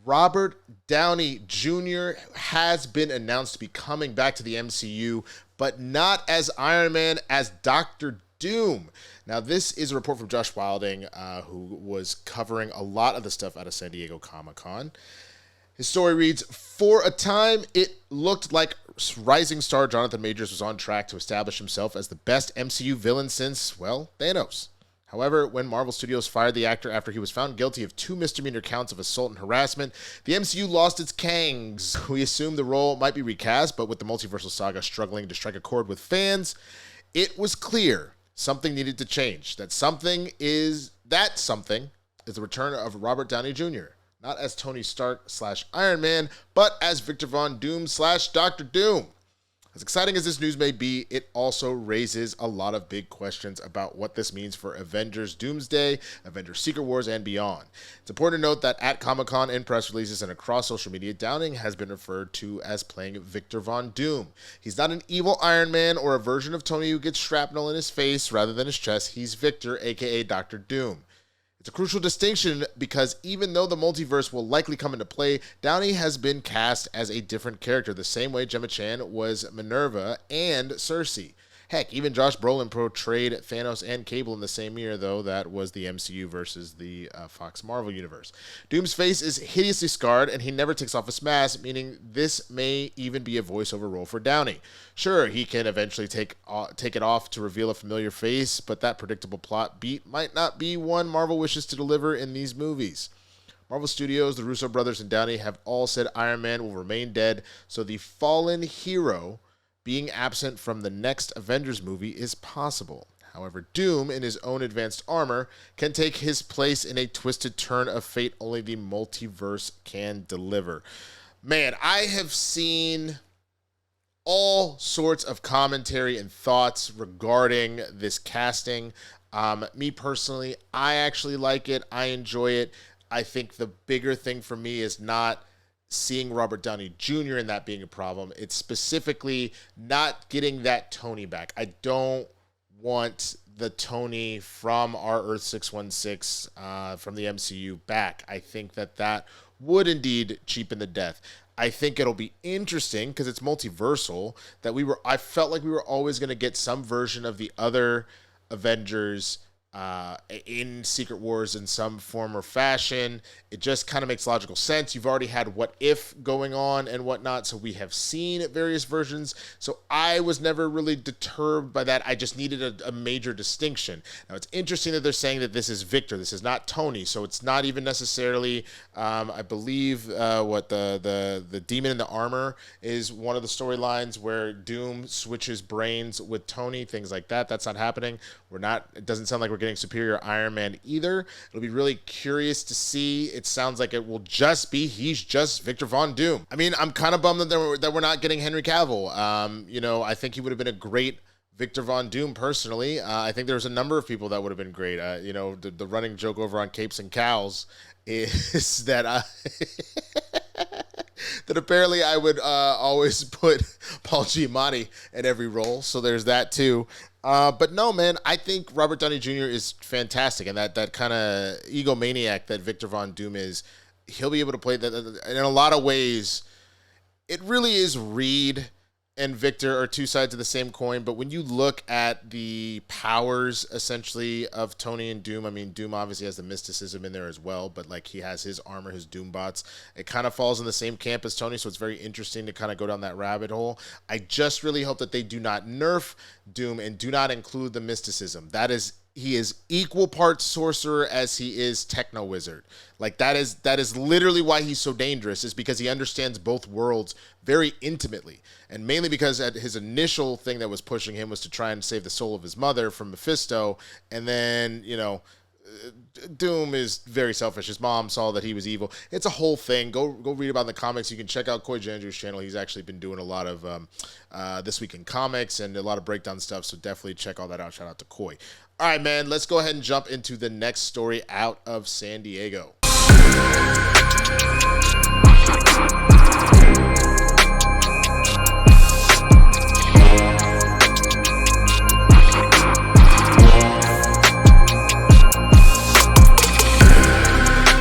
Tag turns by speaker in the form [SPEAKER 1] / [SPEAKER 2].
[SPEAKER 1] Robert Downey Jr. has been announced to be coming back to the MCU, but not as Iron Man, as Dr. Doom. Now, this is a report from Josh Wilding, who was covering a lot of the stuff out of San Diego Comic-Con. His story reads, for a time, it looked like rising star Jonathan Majors was on track to establish himself as the best MCU villain since, well, Thanos. However, when Marvel Studios fired the actor after he was found guilty of 2 misdemeanor counts of assault and harassment, the MCU lost its kangs. We assumed the role might be recast, but with the multiversal saga struggling to strike a chord with fans, it was clear something needed to change. That something is the return of Robert Downey Jr., not as Tony Stark / Iron Man, but as Victor Von Doom / Dr. Doom. As exciting as this news may be, it also raises a lot of big questions about what this means for Avengers Doomsday, Avengers Secret Wars, and beyond. It's important to note that at Comic-Con, in press releases, and across social media, Downing has been referred to as playing Victor Von Doom. He's not an evil Iron Man or a version of Tony who gets shrapnel in his face rather than his chest. He's Victor, aka Dr. Doom. It's a crucial distinction because even though the multiverse will likely come into play, Downey has been cast as a different character, the same way Gemma Chan was Minerva and Cersei. Heck, even Josh Brolin portrayed Thanos and Cable in the same year, though that was the MCU versus the Fox Marvel universe. Doom's face is hideously scarred, and he never takes off his mask, meaning this may even be a voiceover role for Downey. Sure, he can eventually take it off to reveal a familiar face, but that predictable plot beat might not be one Marvel wishes to deliver in these movies. Marvel Studios, the Russo brothers, and Downey have all said Iron Man will remain dead, so the fallen hero being absent from the next Avengers movie is possible. However, Doom, in his own advanced armor, can take his place in a twisted turn of fate only the multiverse can deliver. Man, I have seen all sorts of commentary and thoughts regarding this casting. Me personally, I actually like it. I enjoy it. I think the bigger thing for me is not seeing Robert Downey Jr. and that being a problem. It's specifically not getting that Tony back. I don't want the Tony from our Earth 616 from the MCU back. I think that would indeed cheapen the death. I think it'll be interesting because it's multiversal that I felt like we were always going to get some version of the other Avengers in Secret Wars in some form or fashion. It just kind of makes logical sense. You've already had What If going on and whatnot, so we have seen various versions. So I was never really deterred by that. I just needed a major distinction. Now, it's interesting that they're saying that this is Victor. This is not Tony, so it's not even necessarily, I believe, what the Demon in the Armor is one of the storylines where Doom switches brains with Tony, things like that. That's not happening. It doesn't sound like we're getting superior Iron Man either. It'll be really curious to see. It sounds like it will just be he's just Victor Von Doom. I mean, I'm kind of bummed that we're not getting Henry Cavill. I think he would have been a great Victor Von Doom personally. I think there's a number of people that would have been great. The running joke over on Capes and Cows is that that apparently I would always put Paul Giamatti in every role. So there's that too. But no, man, I think Robert Downey Jr. is fantastic. And that kind of egomaniac that Victor Von Doom is, he'll be able to play that. And in a lot of ways, it really is Reed and Victor are two sides of the same coin. But when you look at the powers, essentially, of Tony and Doom, I mean, Doom obviously has the mysticism in there as well, but like he has his armor, his Doom bots. It kind of falls in the same camp as Tony, so it's very interesting to kind of go down that rabbit hole. I just really hope that they do not nerf Doom and do not include the mysticism. He is equal parts sorcerer as he is techno wizard. Like that is literally why he's so dangerous, is because he understands both worlds very intimately. And mainly because at his initial thing that was pushing him was to try and save the soul of his mother from Mephisto. And then, Doom is very selfish. His mom saw that he was evil. It's a whole thing. Go read about it in the comics. You can check out Coy Jandrew's channel. He's actually been doing a lot of This Week in Comics and a lot of breakdown stuff. So definitely check all that out. Shout out to Coy. All right, man, let's go ahead and jump into the next story out of San Diego.